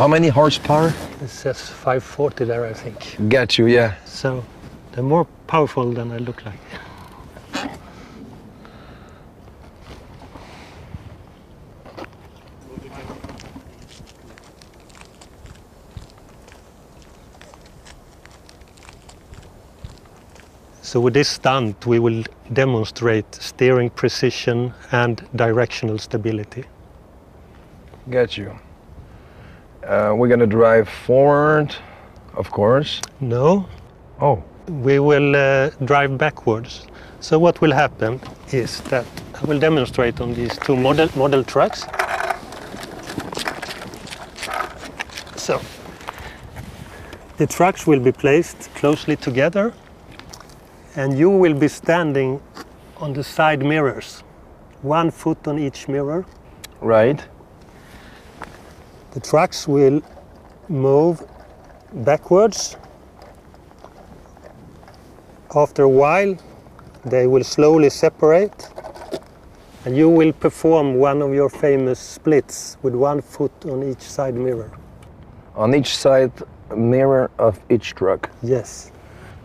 How many horsepower? It says 540 there, I think. Got you, yeah. So they're more powerful than I look like. So with this stunt, we will demonstrate steering precision and directional stability. Got you. We're gonna drive forward, of course. No. Oh. We will drive backwards. So what will happen is that I will demonstrate on these two model trucks. So the trucks will be placed closely together, and you will be standing on the side mirrors, 1 foot on each mirror. Right. The trucks will move backwards. After a while, they will slowly separate, and you will perform one of your famous splits with 1 foot on each side mirror. On each side mirror of each truck. Yes.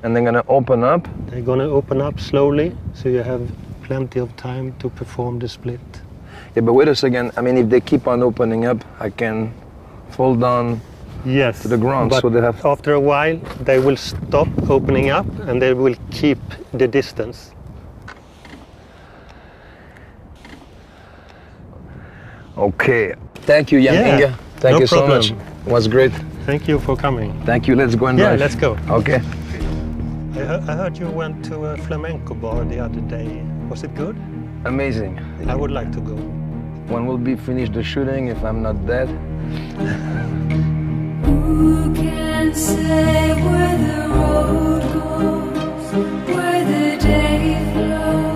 And they're gonna open up. They're going to open up slowly, so you have plenty of time to perform the split. Yeah, but wait a second. I mean, if they keep on opening up, I can fall down Yes, to the ground. but So they have. after a while, they will stop opening up, and they will keep the distance. Okay. Thank you, Jan Yeah, Inge. Thank no you so problem. much. It was great. Thank you for coming. Thank you. Let's go and Yeah, drive. let's go. Okay. I heard you went to a flamenco bar the other day. Was it good? Amazing. I would like to go. When we'll be finished the shooting, if I'm not dead. Who can say where the road goes, where the day flows?